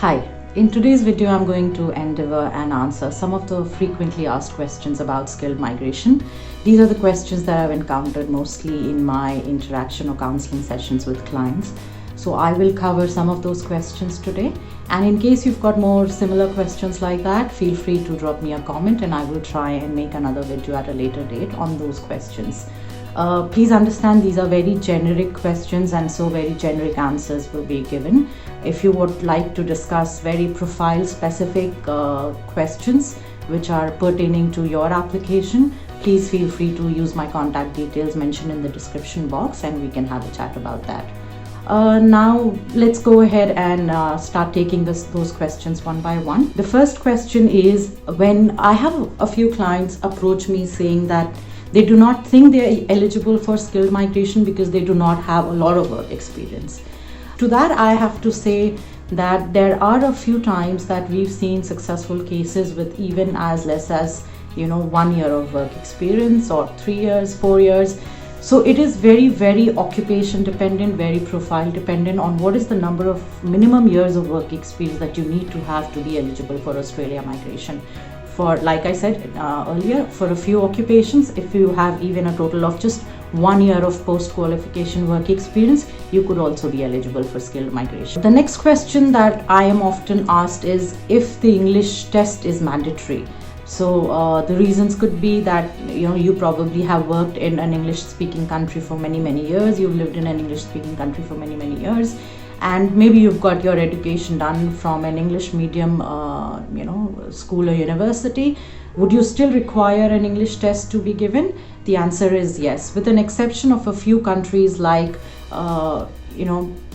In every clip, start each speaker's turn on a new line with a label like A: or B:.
A: Hi, in today's video I'm going to endeavor and answer some of the frequently asked questions about skilled migration. These are the questions that I've encountered mostly in my interaction or counseling sessions with clients. So I will cover some of those questions today, and in case you've got more similar questions like that, feel free to drop me a comment and I will try and make another video at a later date on those questions. Please understand these are very generic questions, and so very generic answers will be given. If you would like to discuss very profile specific questions which are pertaining to your application, please feel free to use my contact details mentioned in the description box and we can have a chat about that. Now let's go ahead and start taking those questions one by one. The first question is, when I have a few clients approach me saying that they do not think they are eligible for skilled migration because they do not have a lot of work experience. To that, I have to say that there are a few times that we've seen successful cases with even as less as 1 year of work experience, or 3 years, 4 years. So it is very, very occupation dependent, very profile dependent on what is the number of minimum years of work experience that you need to have to be eligible for Australia migration. For, like I said earlier, for a few occupations, if you have even a total of just 1 year of post-qualification work experience, you could also be eligible for skilled migration. The next question that I am often asked is if the English test is mandatory. So the reasons could be that you probably have worked in an English-speaking country for many years, you've lived in an English-speaking country for many years, and maybe you've got your education done from an English medium school or university. Would you still require an English test to be given? The answer is yes, with an exception of a few countries like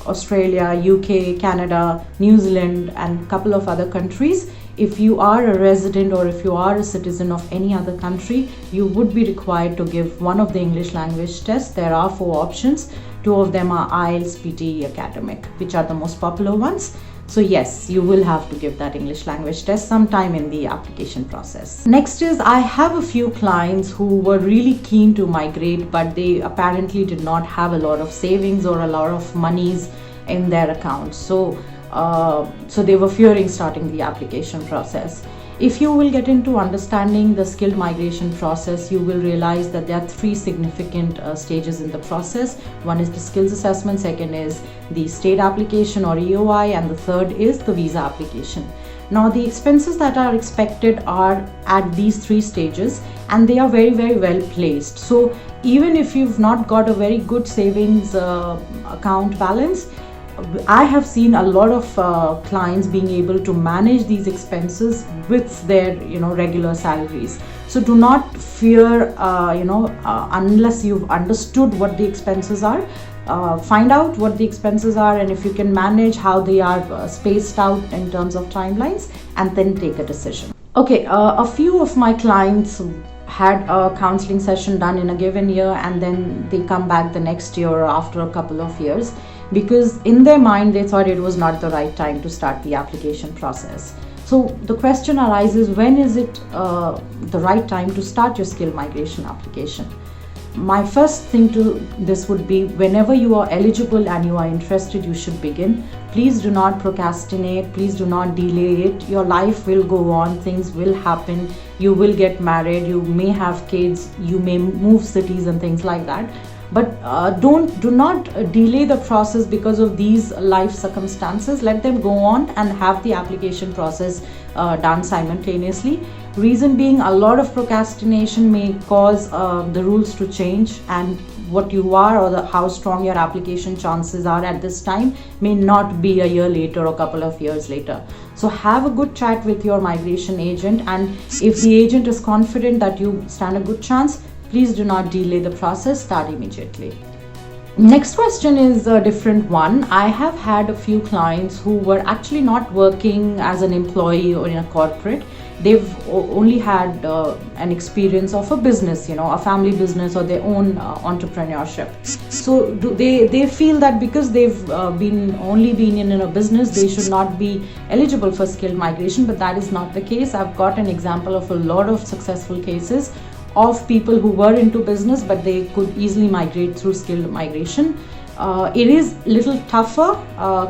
A: Australia, UK, Canada, New Zealand, and a couple of other countries. If you are a resident or if you are a citizen of any other country, you would be required to give one of the English language tests. There are 4 options. 2 of them are IELTS, PTE, Academic, which are the most popular ones. So yes, you will have to give that English language test sometime in the application process. Next is, I have a few clients who were really keen to migrate, but they apparently did not have a lot of savings or a lot of monies in their accounts. So they were fearing starting the application process. If you will get into understanding the skilled migration process, you will realize that there are 3 significant stages in the process. One is the skills assessment, second is the state application or EOI, and the third is the visa application. Now, the expenses that are expected are at these 3 stages, and they are very well placed. So even if you've not got a very good savings account balance, I have seen a lot of clients being able to manage these expenses with their regular salaries. So do not fear unless you've understood what the expenses are. Find out what the expenses are, and if you can manage how they are spaced out in terms of timelines, and then take a decision. Okay, a few of my clients had a counseling session done in a given year, and then they come back the next year or after a couple of years, because in their mind they thought it was not the right time to start the application process. So the question arises, when is it the right time to start your skilled migration application? My first thing to this would be, whenever you are eligible and you are interested, you should begin. Please do not procrastinate, please do not delay it. Your life will go on, things will happen, you will get married, you may have kids, you may move cities and things like that. But do not delay the process because of these life circumstances. Let them go on and have the application process done simultaneously. Reason being, a lot of procrastination may cause the rules to change, and what you are or how strong your application chances are at this time may not be a year later or a couple of years later. So have a good chat with your migration agent, and if the agent is confident that you stand a good chance, please do not delay the process, start immediately. Next question is a different one. I have had a few clients who were actually not working as an employee or in a corporate. They've only had an experience of a business, a family business or their own entrepreneurship. So they feel that because they've only been in a business, they should not be eligible for skilled migration, but that is not the case. I've got an example of a lot of successful cases of people who were into business, but they could easily migrate through skilled migration. It is little tougher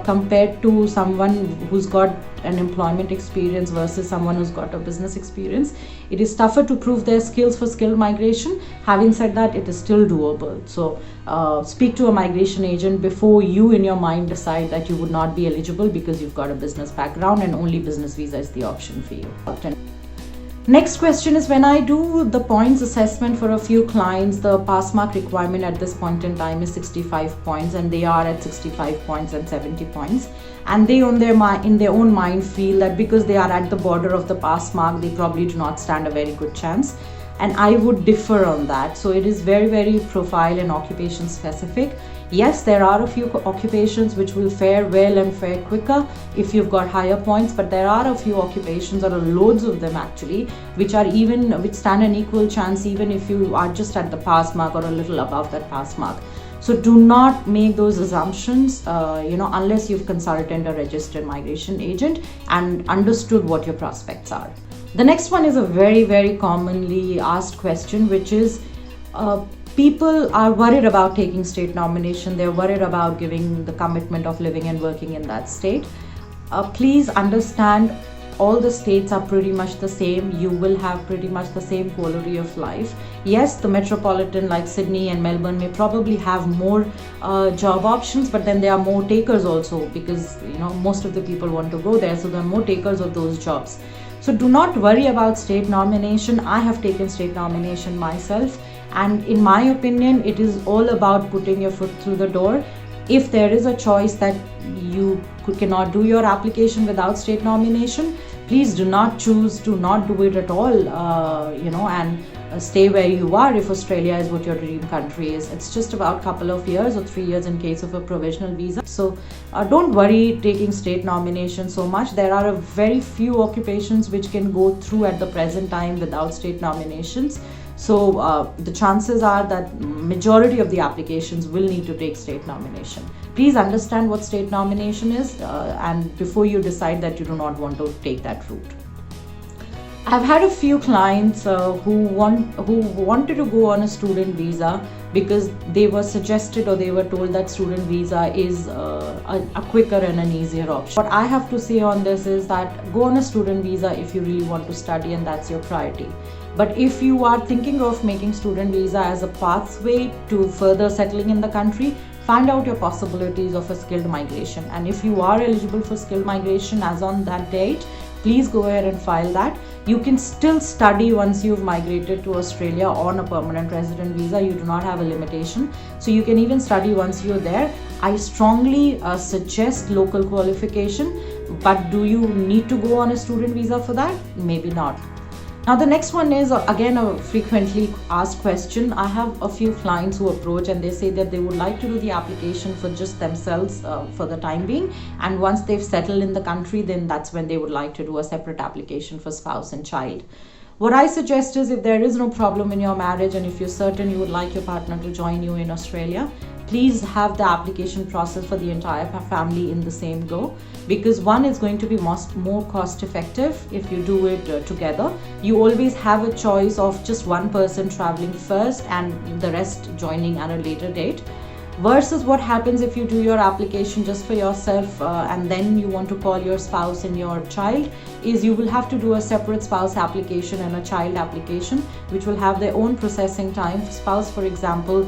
A: compared to someone who's got an employment experience versus someone who's got a business experience. It is tougher to prove their skills for skilled migration. Having said that, it is still doable. So speak to a migration agent before you in your mind decide that you would not be eligible because you've got a business background and only business visa is the option for you. Next question is, when I do the points assessment for a few clients, the pass mark requirement at this point in time is 65 points and they are at 65 points and 70 points. And they in their own mind feel that because they are at the border of the pass mark, they probably do not stand a very good chance. And I would differ on that. So it is very, very profile and occupation specific. Yes, there are a few occupations which will fare well and fare quicker if you've got higher points, but there are a few occupations, or loads of them actually, which stand an equal chance even if you are just at the pass mark or a little above that pass mark. So do not make those assumptions, unless you've consulted a registered migration agent and understood what your prospects are. The next one is a very, very commonly asked question, which is, people are worried about taking state nomination. They're worried about giving the commitment of living and working in that state. Please understand, all the states are pretty much the same. You will have pretty much the same quality of life. Yes, the metropolitan like Sydney and Melbourne may probably have more job options, but then there are more takers also, because most of the people want to go there, so there are more takers of those jobs. So do not worry about state nomination. I have taken state nomination myself, and in my opinion, it is all about putting your foot through the door. If there is a choice that you cannot do your application without state nomination, please do not choose to not do it at all, and stay where you are if Australia is what your dream country is. It's just about a couple of years or 3 years in case of a provisional visa. So don't worry taking state nomination so much. There are a very few occupations which can go through at the present time without state nominations. So the chances are that majority of the applications will need to take state nomination. Please understand what state nomination is and before you decide that you do not want to take that route. I've had a few clients who wanted to go on a student visa because they were suggested or they were told that student visa is a quicker and an easier option. What I have to say on this is that go on a student visa if you really want to study and that's your priority. But if you are thinking of making student visa as a pathway to further settling in the country, find out your possibilities of a skilled migration. And if you are eligible for skilled migration as on that date, please go ahead and file that. You can still study once you've migrated to Australia on a permanent resident visa. You do not have a limitation. So you can even study once you're there. I strongly suggest local qualification, but do you need to go on a student visa for that? Maybe not. Now the next one is again a frequently asked question. I have a few clients who approach and they say that they would like to do the application for just themselves for the time being, and once they've settled in the country, then that's when they would like to do a separate application for spouse and child. What I suggest is, if there is no problem in your marriage and if you're certain you would like your partner to join you in Australia, please have the application process for the entire family in the same go, because one is going to be more cost effective if you do it together. You always have a choice of just one person traveling first and the rest joining at a later date, versus what happens if you do your application just for yourself and then you want to call your spouse and your child, is you will have to do a separate spouse application and a child application, which will have their own processing time. Spouse, for example,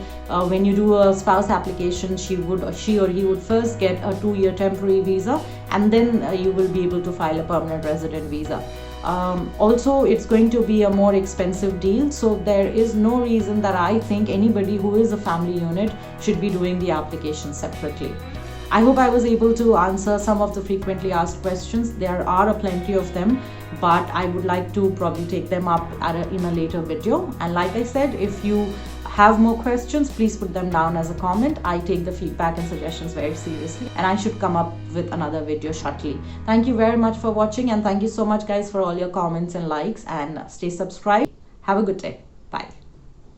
A: when you do a spouse application, she or he would first get a 2-year temporary visa, and then you will be able to file a permanent resident visa. Also, it's going to be a more expensive deal, so there is no reason that I think anybody who is a family unit should be doing the application separately. I hope I was able to answer some of the frequently asked questions. There are plenty of them, but I would like to probably take them up in a later video. And like I said, if you have more questions, please put them down as a comment. I take the feedback and suggestions very seriously, and I should come up with another video shortly. Thank you very much for watching, and thank you so much guys for all your comments and likes, and stay subscribed. Have a good day.